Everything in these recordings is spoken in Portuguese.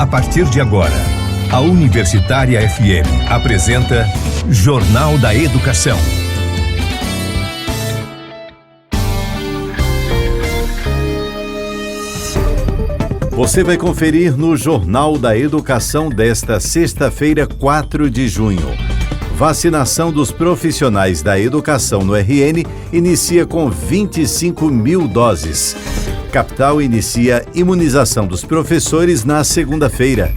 A partir de agora, a Universitária FM apresenta Jornal da Educação. Você vai conferir no Jornal da Educação desta sexta-feira, 4 de junho. Vacinação dos profissionais da educação no RN inicia com 25 mil doses. Capital inicia imunização dos professores na segunda-feira.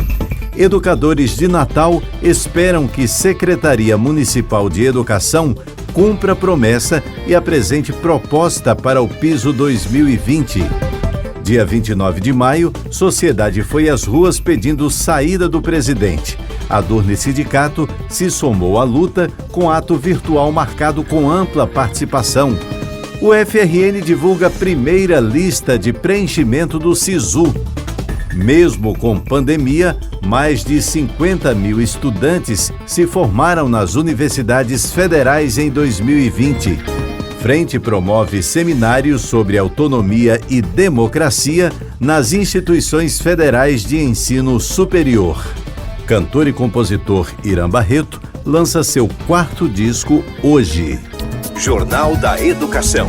Educadores de Natal esperam que Secretaria Municipal de Educação cumpra promessa e apresente proposta para o piso 2020. Dia 29 de maio, sociedade foi às ruas pedindo saída do presidente. A Adurne Sindicato se somou à luta com ato virtual marcado com ampla participação. O FRN divulga a primeira lista de preenchimento do SISU. Mesmo com pandemia, mais de 50 mil estudantes se formaram nas universidades federais em 2020. Frente promove seminários sobre autonomia e democracia nas instituições federais de ensino superior. Cantor e compositor Irã Barreto lança seu 4º disco hoje. Jornal da Educação.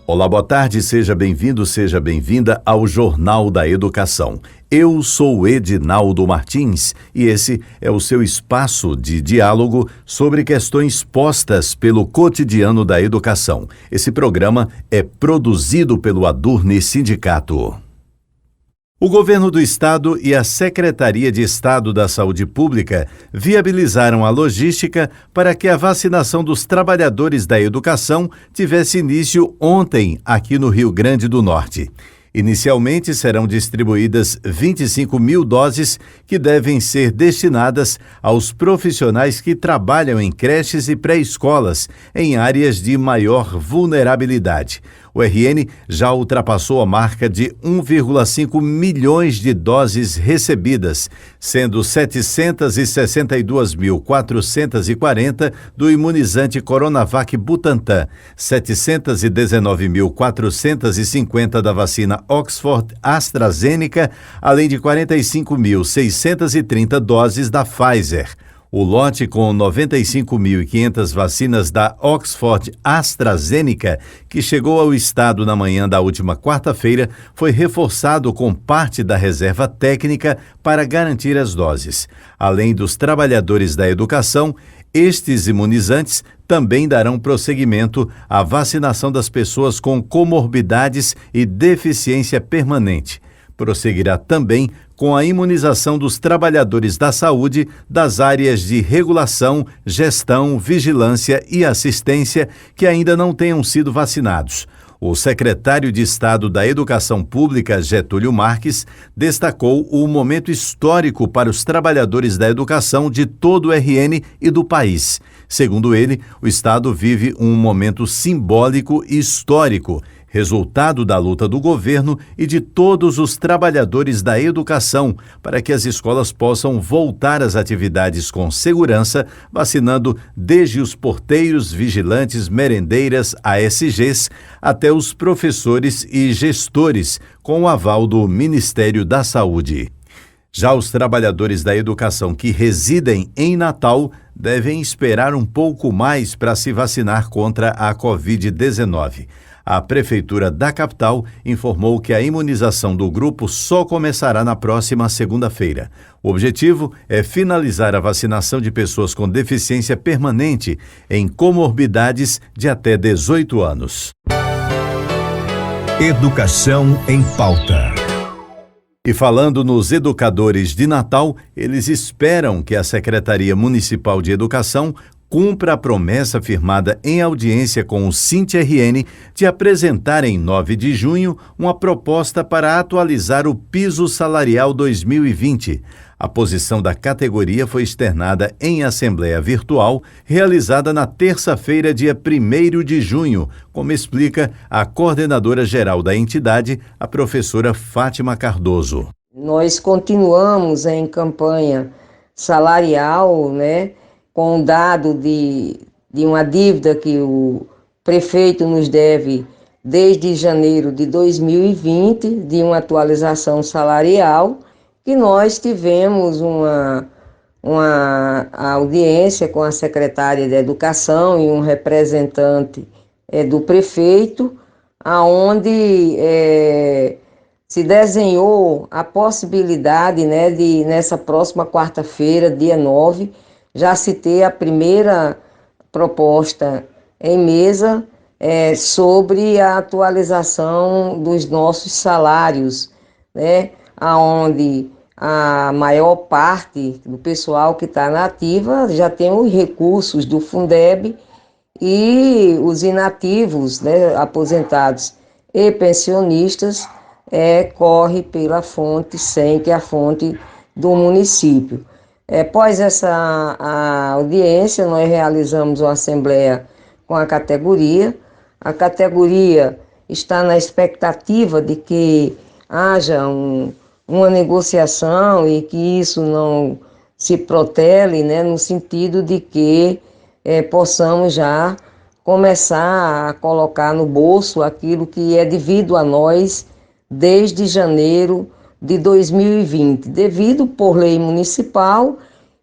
Olá, boa tarde, seja bem-vindo, seja bem-vinda ao Jornal da Educação. Eu sou Edinaldo Martins e esse é o seu espaço de diálogo sobre questões postas pelo cotidiano da educação. Esse programa é produzido pelo Adurne Sindicato. O Governo do Estado e a Secretaria de Estado da Saúde Pública viabilizaram a logística para que a vacinação dos trabalhadores da educação tivesse início ontem aqui no Rio Grande do Norte. Inicialmente serão distribuídas 25 mil doses que devem ser destinadas aos profissionais que trabalham em creches e pré-escolas em áreas de maior vulnerabilidade. O RN já ultrapassou a marca de 1,5 milhões de doses recebidas, sendo 762.440 do imunizante Coronavac Butantan, 719.450 da vacina Oxford AstraZeneca, além de 45.630 doses da Pfizer. O lote com 95.500 vacinas da Oxford AstraZeneca, que chegou ao estado na manhã da última quarta-feira, foi reforçado com parte da reserva técnica para garantir as doses. Além dos trabalhadores da educação, estes imunizantes também darão prosseguimento à vacinação das pessoas com comorbidades e deficiência permanente. Prosseguirá também com a imunização dos trabalhadores da saúde das áreas de regulação, gestão, vigilância e assistência que ainda não tenham sido vacinados. O secretário de Estado da Educação Pública, Getúlio Marques, destacou o momento histórico para os trabalhadores da educação de todo o RN e do país. Segundo ele, o Estado vive um momento simbólico e histórico, resultado da luta do governo e de todos os trabalhadores da educação para que as escolas possam voltar às atividades com segurança, vacinando desde os porteiros, vigilantes, merendeiras, ASGs, até os professores e gestores, com o aval do Ministério da Saúde. Já os trabalhadores da educação que residem em Natal devem esperar um pouco mais para se vacinar contra a Covid-19. A Prefeitura da capital informou que a imunização do grupo só começará na próxima segunda-feira. O objetivo é finalizar a vacinação de pessoas com deficiência permanente em comorbidades de até 18 anos. Educação em pauta. E falando nos educadores de Natal, eles esperam que a Secretaria Municipal de Educação cumpra a promessa firmada em audiência com o SINT-RN de apresentar em 9 de junho uma proposta para atualizar o piso salarial 2020. A posição da categoria foi externada em assembleia virtual, realizada na terça-feira, dia 1º de junho, como explica a coordenadora geral da entidade, a professora Fátima Cardoso. Nós continuamos em campanha salarial, com o dado de uma dívida que o prefeito nos deve desde janeiro de 2020, de uma atualização salarial, que nós tivemos uma audiência com a secretária de Educação e um representante do prefeito, aonde se desenhou a possibilidade, né, de nessa próxima quarta-feira, dia 9, já se ter a primeira proposta em mesa sobre a atualização dos nossos salários, né, aonde a maior parte do pessoal que está na ativa já tem os recursos do Fundeb e os inativos, né, aposentados e pensionistas, corre pela fonte SEM, que é a fonte do município. Após essa audiência, nós realizamos uma assembleia com a categoria. A categoria está na expectativa de que haja uma negociação e que isso não se protele, né, no sentido de que possamos já começar a colocar no bolso aquilo que é devido a nós desde janeiro de 2020, devido por lei municipal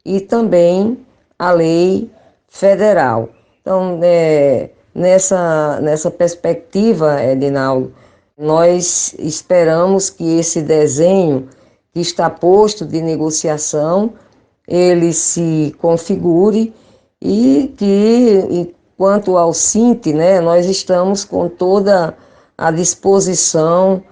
e também a lei federal. Então, nessa perspectiva, Edinaldo, nós esperamos que esse desenho que está posto de negociação, ele se configure e que, quanto ao SINT, né, nós estamos com toda a disposição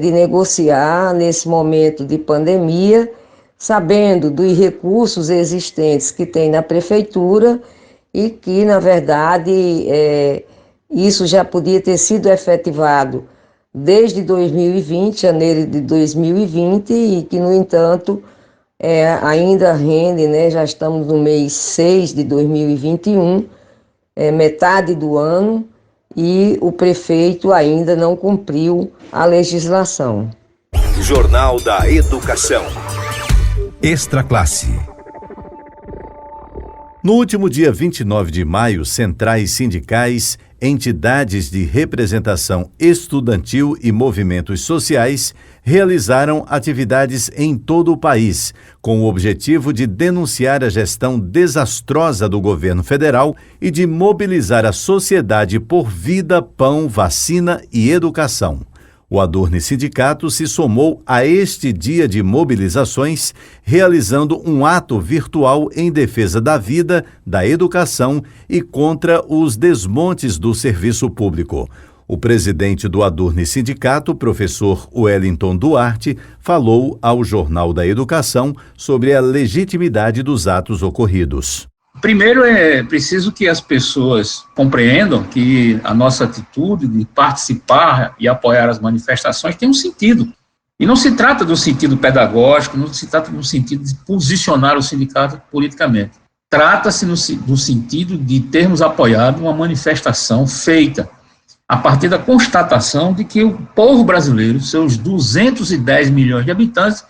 de negociar nesse momento de pandemia, sabendo dos recursos existentes que tem na prefeitura e que, na verdade, isso já podia ter sido efetivado desde 2020, janeiro de 2020, e que, no entanto, ainda rende, né, já estamos no mês 6 de 2021, metade do ano, e o prefeito ainda não cumpriu a legislação. Jornal da Educação. Extra Classe. No último dia 29 de maio, centrais sindicais, entidades de representação estudantil e movimentos sociais realizaram atividades em todo o país, com o objetivo de denunciar a gestão desastrosa do governo federal e de mobilizar a sociedade por vida, pão, vacina e educação. O Adurne Sindicato se somou a este dia de mobilizações, realizando um ato virtual em defesa da vida, da educação e contra os desmontes do serviço público. O presidente do Adurne Sindicato, professor Wellington Duarte, falou ao Jornal da Educação sobre a legitimidade dos atos ocorridos. Primeiro, é preciso que as pessoas compreendam que a nossa atitude de participar e apoiar as manifestações tem um sentido. E não se trata do sentido pedagógico, não se trata do sentido de posicionar o sindicato politicamente. Trata-se do sentido de termos apoiado uma manifestação feita a partir da constatação de que o povo brasileiro, seus 210 milhões de habitantes,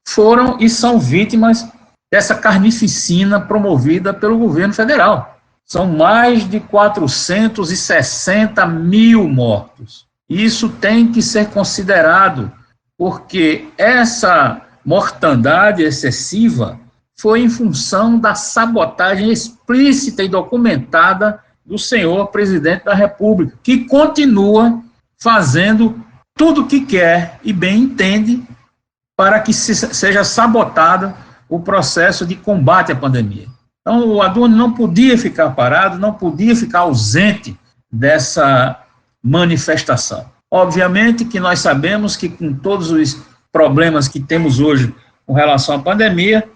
foram e são vítimas dessa carnificina promovida pelo governo federal. São mais de 460 mil mortos. Isso tem que ser considerado, porque essa mortandade excessiva foi em função da sabotagem explícita e documentada do senhor presidente da República, que continua fazendo tudo o que quer e bem entende para que seja sabotado o processo de combate à pandemia. Então, o Adurne não podia ficar parado, não podia ficar ausente dessa manifestação. Obviamente que nós sabemos que, com todos os problemas que temos hoje com relação à pandemia,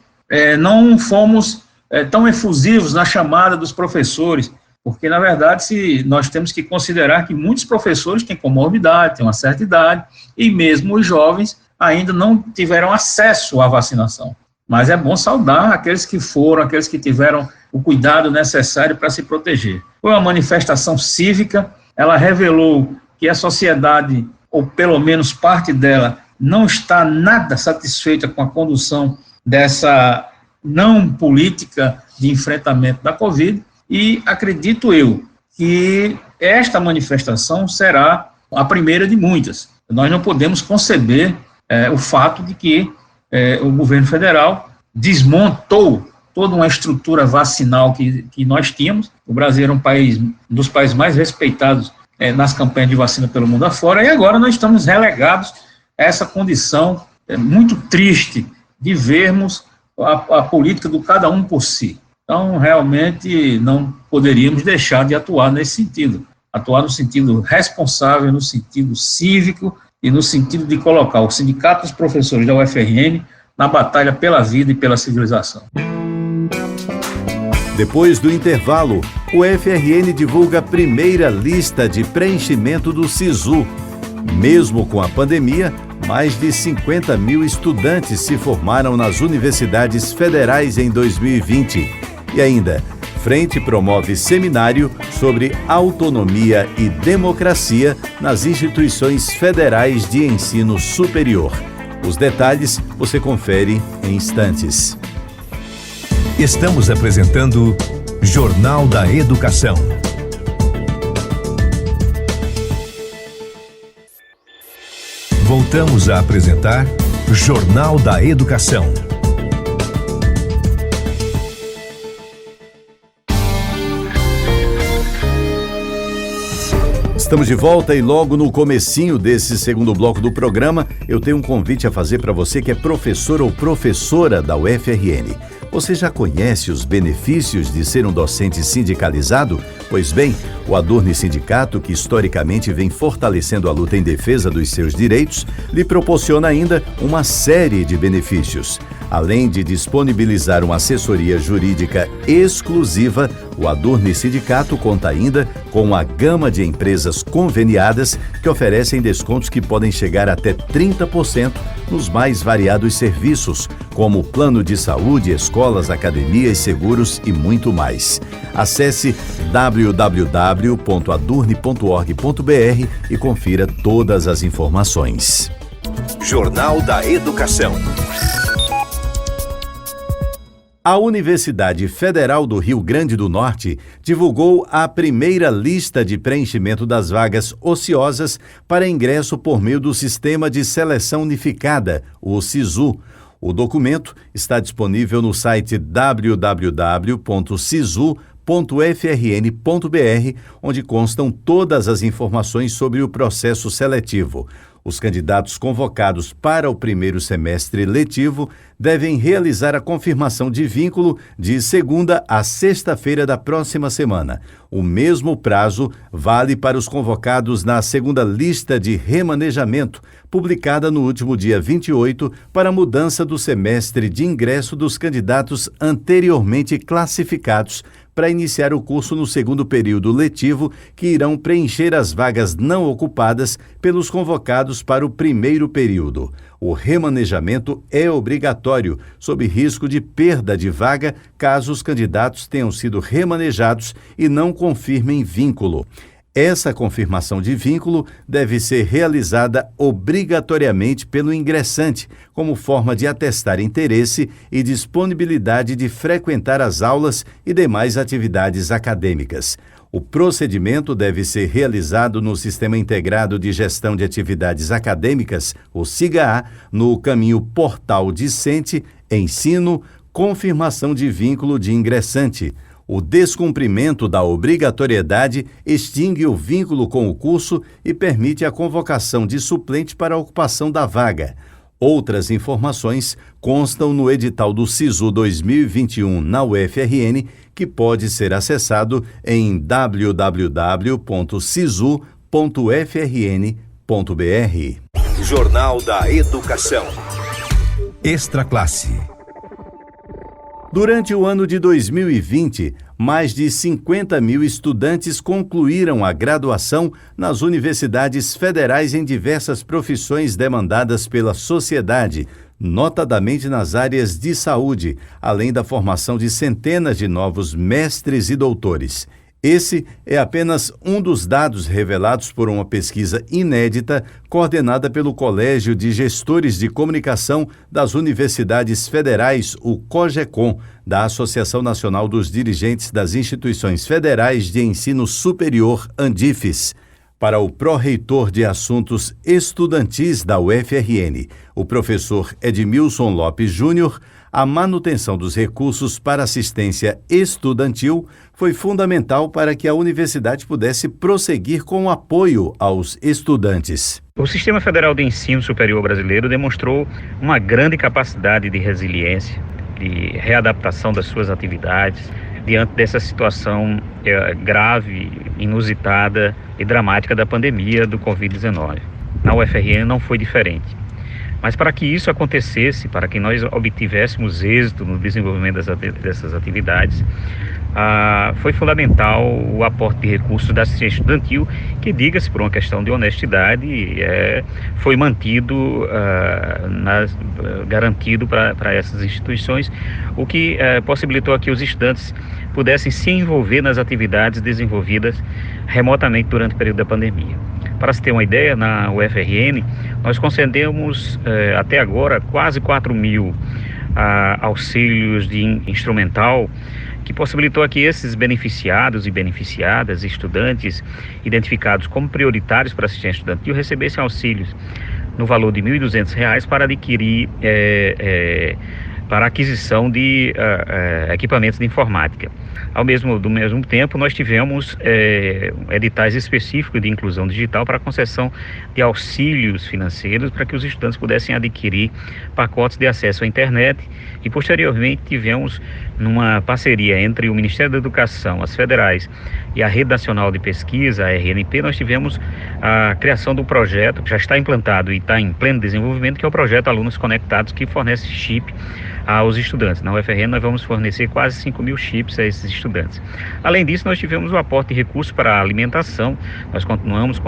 não fomos tão efusivos na chamada dos professores, porque, na verdade, nós temos que considerar que muitos professores têm comorbidade, têm uma certa idade, e mesmo os jovens ainda não tiveram acesso à vacinação. Mas é bom saudar aqueles que foram, aqueles que tiveram o cuidado necessário para se proteger. Foi uma manifestação cívica, ela revelou que a sociedade, ou pelo menos parte dela, não está nada satisfeita com a condução dessa não política de enfrentamento da Covid, e acredito eu que esta manifestação será a primeira de muitas. Nós não podemos conceber o fato de que o governo federal desmontou toda uma estrutura vacinal que nós tínhamos. O Brasil era um dos países mais respeitados nas campanhas de vacina pelo mundo afora, e agora nós estamos relegados a essa condição muito triste de vermos a política do cada um por si. Então, realmente, não poderíamos deixar de atuar nesse sentido. Atuar no sentido responsável, no sentido cívico e no sentido de colocar o Sindicato dos Professores da UFRN na batalha pela vida e pela civilização. Depois do intervalo, o UFRN divulga a primeira lista de preenchimento do SISU. Mesmo com a pandemia, mais de 50 mil estudantes se formaram nas universidades federais em 2020. E ainda, Frente promove seminário sobre autonomia e democracia nas instituições federais de ensino superior. Os detalhes você confere em instantes. Estamos apresentando Jornal da Educação. Voltamos a apresentar Jornal da Educação. Estamos de volta e logo no comecinho desse segundo bloco do programa, eu tenho um convite a fazer para você que é professor ou professora da UFRN. Você já conhece os benefícios de ser um docente sindicalizado? Pois bem, o Adurni Sindicato, que historicamente vem fortalecendo a luta em defesa dos seus direitos, lhe proporciona ainda uma série de benefícios. Além de disponibilizar uma assessoria jurídica exclusiva, o Adurni Sindicato conta ainda com uma gama de empresas conveniadas que oferecem descontos que podem chegar até 30% nos mais variados serviços, como plano de saúde, escolas, academias, seguros e muito mais. Acesse www.adurni.org.br e confira todas as informações. Jornal da Educação. A Universidade Federal do Rio Grande do Norte divulgou a primeira lista de preenchimento das vagas ociosas para ingresso por meio do Sistema de Seleção Unificada, o SISU. O documento está disponível no site www.sisu.frn.br, onde constam todas as informações sobre o processo seletivo. Os candidatos convocados para o primeiro semestre letivo devem realizar a confirmação de vínculo de segunda a sexta-feira da próxima semana. O mesmo prazo vale para os convocados na segunda lista de remanejamento, publicada no último dia 28, para a mudança do semestre de ingresso dos candidatos anteriormente classificados para iniciar o curso no segundo período letivo, que irão preencher as vagas não ocupadas pelos convocados para o primeiro período. O remanejamento é obrigatório, sob risco de perda de vaga, caso os candidatos tenham sido remanejados e não confirmem vínculo. Essa confirmação de vínculo deve ser realizada obrigatoriamente pelo ingressante, como forma de atestar interesse e disponibilidade de frequentar as aulas e demais atividades acadêmicas. O procedimento deve ser realizado no Sistema Integrado de Gestão de Atividades Acadêmicas, o SIGA-A, no caminho Portal Discente, Ensino, Confirmação de Vínculo de Ingressante. O descumprimento da obrigatoriedade extingue o vínculo com o curso e permite a convocação de suplente para a ocupação da vaga. Outras informações constam no edital do SISU 2021 na UFRN, que pode ser acessado em www.sisu.frn.br. Jornal da Educação. Extra Classe. Durante o ano de 2020, mais de 50 mil estudantes concluíram a graduação nas universidades federais em diversas profissões demandadas pela sociedade, notadamente nas áreas de saúde, além da formação de centenas de novos mestres e doutores. Esse é apenas um dos dados revelados por uma pesquisa inédita coordenada pelo Colégio de Gestores de Comunicação das Universidades Federais, o COGECOM, da Associação Nacional dos Dirigentes das Instituições Federais de Ensino Superior, ANDIFES. Para o pró-reitor de Assuntos Estudantis da UFRN, o professor Edmilson Lopes Júnior, a manutenção dos recursos para assistência estudantil foi fundamental para que a universidade pudesse prosseguir com o apoio aos estudantes. O Sistema Federal de Ensino Superior brasileiro demonstrou uma grande capacidade de resiliência, de readaptação das suas atividades, diante dessa situação grave, inusitada e dramática da pandemia do Covid-19. Na UFRN não foi diferente. Mas para que isso acontecesse, para que nós obtivéssemos êxito no desenvolvimento dessas atividades, foi fundamental o aporte de recursos da assistência estudantil, que, diga-se por uma questão de honestidade, foi mantido, garantido para essas instituições, o que possibilitou que os estudantes pudessem se envolver nas atividades desenvolvidas remotamente durante o período da pandemia. Para se ter uma ideia, na UFRN, nós concedemos até agora quase 4.000 auxílios de instrumental, que possibilitou que esses beneficiados e beneficiadas, estudantes identificados como prioritários para assistência estudantil, recebessem auxílios no valor de R$ 1.200 para adquirir, para aquisição de equipamentos de informática. Do mesmo tempo, nós tivemos editais específicos de inclusão digital para a concessão de auxílios financeiros para que os estudantes pudessem adquirir pacotes de acesso à internet, e posteriormente tivemos, numa parceria entre o Ministério da Educação, as federais e a Rede Nacional de Pesquisa, a RNP, nós tivemos a criação do projeto, que já está implantado e está em pleno desenvolvimento, que é o projeto Alunos Conectados, que fornece chip aos estudantes. Na UFRN nós vamos fornecer quase 5.000 chips a esses estudantes. Além disso, nós tivemos o aporte de recursos para a alimentação. Nós continuamos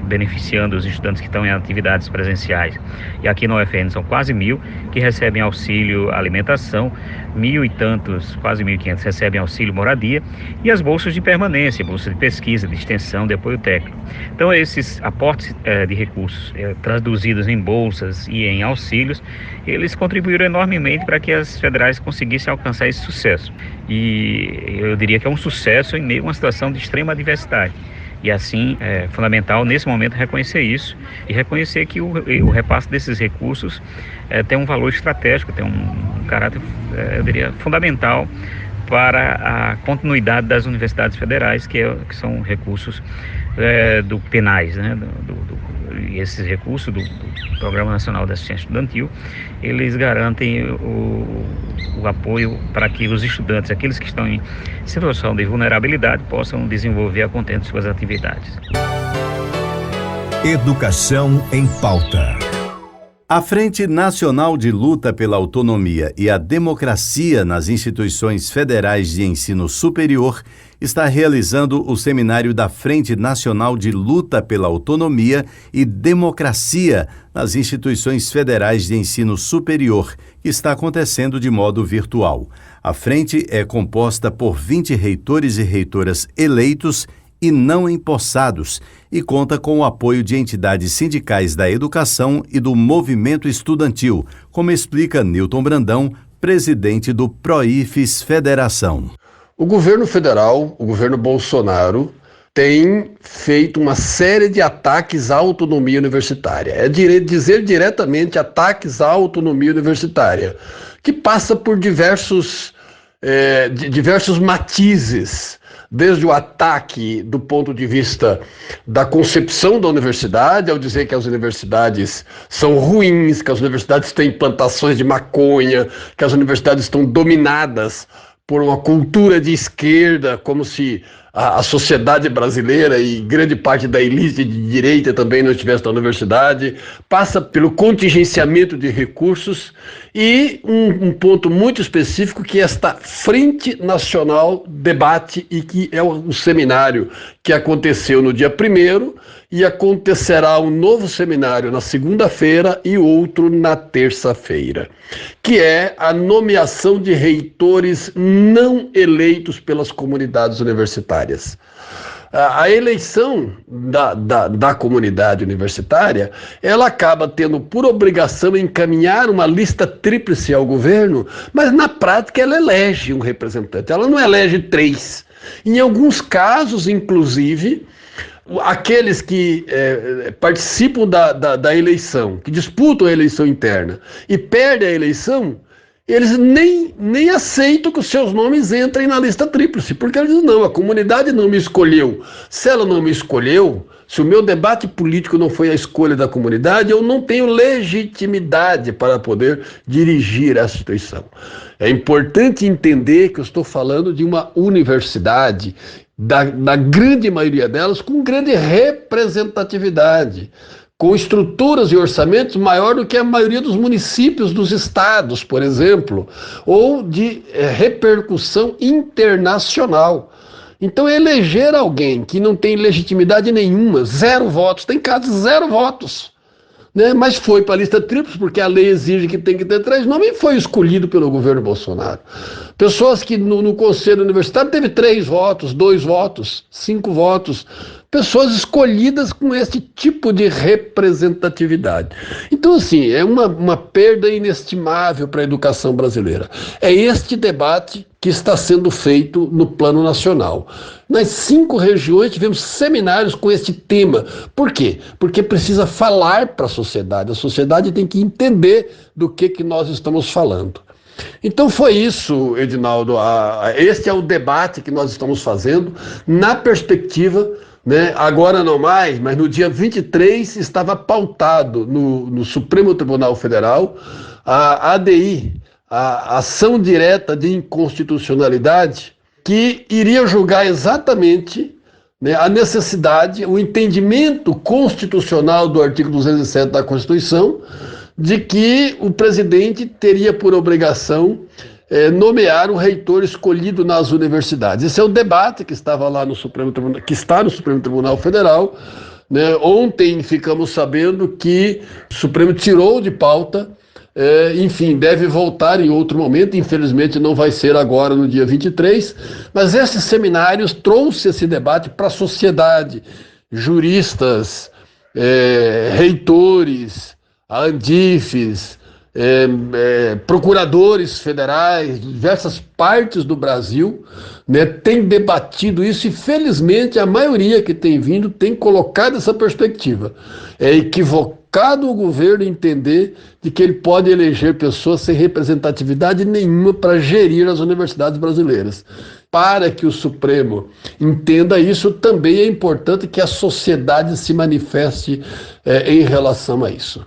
beneficiando os estudantes que estão em atividades presenciais, e aqui na UFRN são quase 1.000 que recebem auxílio alimentação, 1.000 e tantos, quase 1.500 recebem auxílio moradia, e as bolsas de permanência, bolsas de pesquisa, de extensão, de apoio técnico. Então, esses aportes de recursos traduzidos em bolsas e em auxílios, eles contribuíram enormemente para que as federais conseguissem alcançar esse sucesso. E eu diria que é um sucesso em meio a uma situação de extrema adversidade. E assim, é fundamental nesse momento reconhecer isso e reconhecer que o repasse desses recursos tem um valor estratégico, tem um caráter, eu diria, fundamental para a continuidade das universidades federais, que são recursos do PNAES, né? E esses recursos do Programa Nacional de Assistência Estudantil, eles garantem o apoio para que os estudantes, aqueles que estão em situação de vulnerabilidade, possam desenvolver a contento suas atividades. Educação em pauta. A Frente Nacional de Luta pela Autonomia e a Democracia nas Instituições Federais de Ensino Superior está realizando o seminário da Frente Nacional de Luta pela Autonomia e Democracia nas Instituições Federais de Ensino Superior, que está acontecendo de modo virtual. A frente é composta por 20 reitores e reitoras eleitos e não empossados, e conta com o apoio de entidades sindicais da educação e do movimento estudantil, como explica Newton Brandão, presidente do PROIFES Federação. O governo federal, o governo Bolsonaro, tem feito uma série de ataques à autonomia universitária. É dizer diretamente ataques à autonomia universitária, que passa por diversos matizes, desde o ataque do ponto de vista da concepção da universidade, ao dizer que as universidades são ruins, que as universidades têm plantações de maconha, que as universidades estão dominadas por uma cultura de esquerda, como se a sociedade brasileira e grande parte da elite de direita também não estivesse na universidade, passa pelo contingenciamento de recursos e um ponto muito específico que esta Frente Nacional debate e que é um seminário que aconteceu no dia 1º e acontecerá um novo seminário na segunda-feira e outro na terça-feira, que é a nomeação de reitores não eleitos pelas comunidades universitárias. universitárias. A eleição da comunidade universitária, ela acaba tendo por obrigação encaminhar uma lista tríplice ao governo, mas na prática ela elege um representante, ela não elege 3. Em alguns casos, inclusive, aqueles que participam da eleição, que disputam a eleição interna e perdem a eleição, eles nem aceitam que os seus nomes entrem na lista tríplice, porque eles dizem, não, a comunidade não me escolheu. Se ela não me escolheu, se o meu debate político não foi a escolha da comunidade, eu não tenho legitimidade para poder dirigir essa instituição. É importante entender que eu estou falando de uma universidade, da grande maioria delas, com grande representatividade, com estruturas e orçamentos maior do que a maioria dos municípios dos estados, por exemplo, ou de repercussão internacional. Então, eleger alguém que não tem legitimidade nenhuma, 0 votos, tem casos de 0 votos, né? Mas foi para a lista tríplice, porque a lei exige que tem que ter 3 nomes, e foi escolhido pelo governo Bolsonaro. Pessoas que no Conselho Universitário teve 3 votos, 2 votos, 5 votos, pessoas escolhidas com esse tipo de representatividade. Então, assim, é uma perda inestimável para a educação brasileira. É este debate que está sendo feito no plano nacional. Nas 5 regiões tivemos seminários com este tema. Por quê? Porque precisa falar para a sociedade tem que entender do que nós estamos falando. Então foi isso, Edinaldo, este é o debate que nós estamos fazendo na perspectiva, né, agora não mais, mas no dia 23 estava pautado no Supremo Tribunal Federal a ADI, a Ação Direta de Inconstitucionalidade, que iria julgar exatamente, né, a necessidade, o entendimento constitucional do artigo 207 da Constituição, de que o presidente teria por obrigação nomear um reitor escolhido nas universidades. Esse é o debate que estava lá no Supremo Tribunal, que está no Supremo Tribunal Federal, né? Ontem ficamos sabendo que o Supremo tirou de pauta, enfim, deve voltar em outro momento, infelizmente não vai ser agora no dia 23, mas esses seminários trouxe esse debate para a sociedade, juristas, reitores, ANDIFES, procuradores federais, diversas partes do Brasil, né, tem debatido isso e felizmente a maioria que tem vindo tem colocado essa perspectiva. É equivocado o governo entender de que ele pode eleger pessoas sem representatividade nenhuma para gerir as universidades brasileiras. Para que o Supremo entenda isso, também é importante que a sociedade se manifeste em relação a isso.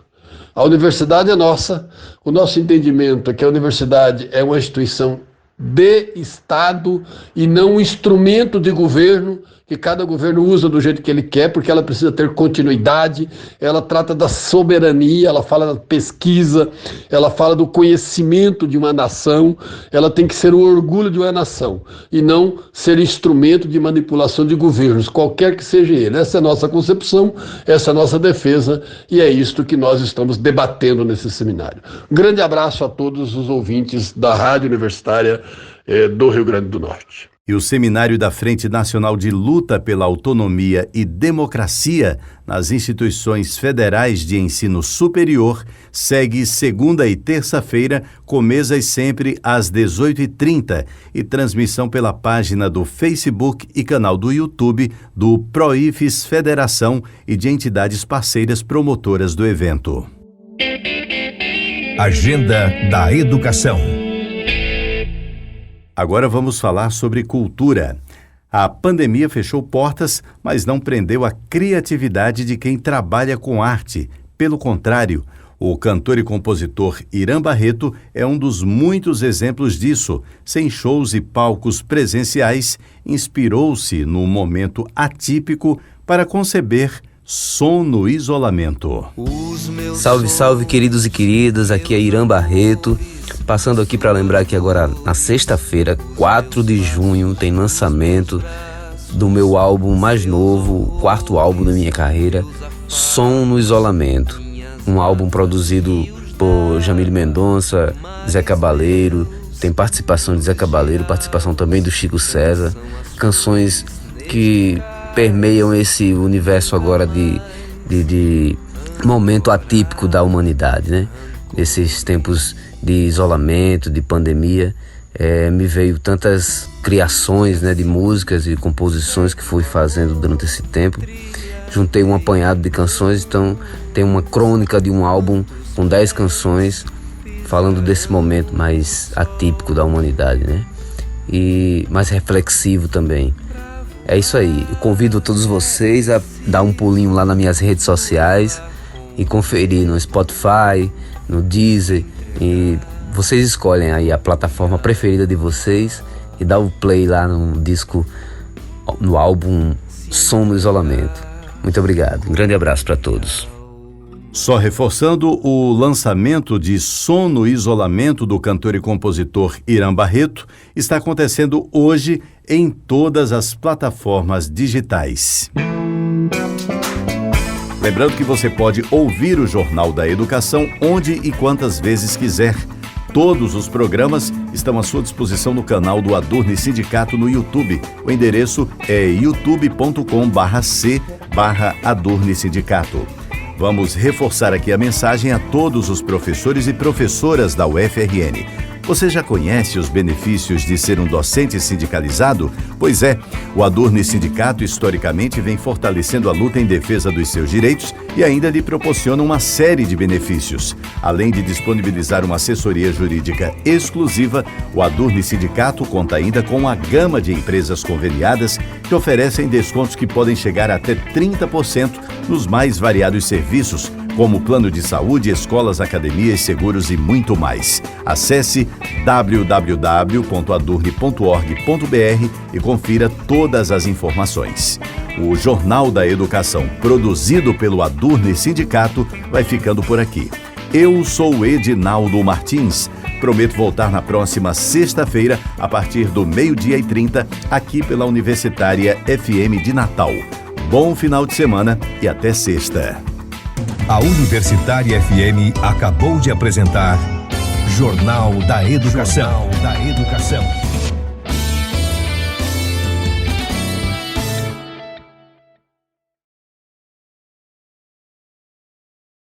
A universidade é nossa, o nosso entendimento é que a universidade é uma instituição de Estado e não um instrumento de governo que cada governo usa do jeito que ele quer, porque ela precisa ter continuidade, ela trata da soberania, ela fala da pesquisa, ela fala do conhecimento de uma nação, ela tem que ser o orgulho de uma nação e não ser instrumento de manipulação de governos, qualquer que seja ele. Essa é a nossa concepção, essa é a nossa defesa e é isto que nós estamos debatendo nesse seminário. Um grande abraço a todos os ouvintes da Rádio Universitária do Rio Grande do Norte. E o Seminário da Frente Nacional de Luta pela Autonomia e Democracia nas Instituições Federais de Ensino Superior segue segunda e terça-feira, com mesas sempre às 18h30 e transmissão pela página do Facebook e canal do YouTube do PROIFES Federação e de entidades parceiras promotoras do evento. Agenda da Educação. Agora vamos falar sobre cultura. A pandemia fechou portas, mas não prendeu a criatividade de quem trabalha com arte. Pelo contrário, o cantor e compositor Irã Barreto é um dos muitos exemplos disso. Sem shows e palcos presenciais, inspirou-se num momento atípico para conceber Som no Isolamento. Salve, salve, queridos e queridas, aqui é Irã Barreto, passando aqui para lembrar que agora na sexta-feira, 4 de junho, tem lançamento do meu álbum mais novo, o 4º álbum da minha carreira, Som no Isolamento. Um álbum produzido por Jamile Mendonça, Zé Cabaleiro, tem participação de Zé Cabaleiro, participação também do Chico César, canções que permeiam esse universo agora de momento atípico da humanidade, né? Nesses tempos de isolamento, de pandemia, me veio tantas criações, né, de músicas e composições que fui fazendo durante esse tempo. Juntei um apanhado de canções, então tem uma crônica de um álbum com 10 canções falando desse momento mais atípico da humanidade, né? E mais reflexivo também. É isso aí, eu convido todos vocês a dar um pulinho lá nas minhas redes sociais e conferir no Spotify, no Deezer, e vocês escolhem aí a plataforma preferida de vocês e dá o play lá no disco, no álbum Som no Isolamento. Muito obrigado, um grande abraço para todos. Só reforçando, o lançamento de Som no Isolamento do cantor e compositor Irã Barreto está acontecendo hoje em todas as plataformas digitais. Lembrando que você pode ouvir o Jornal da Educação onde e quantas vezes quiser. Todos os programas estão à sua disposição no canal do Adurni Sindicato no YouTube. O endereço é youtube.com/c/Adurni Sindicato. Vamos reforçar aqui a mensagem a todos os professores e professoras da UFRN. Você já conhece os benefícios de ser um docente sindicalizado? Pois é, o Adurni Sindicato historicamente vem fortalecendo a luta em defesa dos seus direitos e ainda lhe proporciona uma série de benefícios. Além de disponibilizar uma assessoria jurídica exclusiva, o Adurni Sindicato conta ainda com uma gama de empresas conveniadas que oferecem descontos que podem chegar até 30% nos mais variados serviços, como plano de saúde, escolas, academias, seguros e muito mais. Acesse www.adurni.org.br e confira todas as informações. O Jornal da Educação, produzido pelo Adurni Sindicato, vai ficando por aqui. Eu sou Edinaldo Martins. Prometo voltar na próxima sexta-feira, a partir do 12h30, aqui pela Universitária FM de Natal. Bom final de semana e até sexta. A Universitária FM acabou de apresentar Jornal da Educação.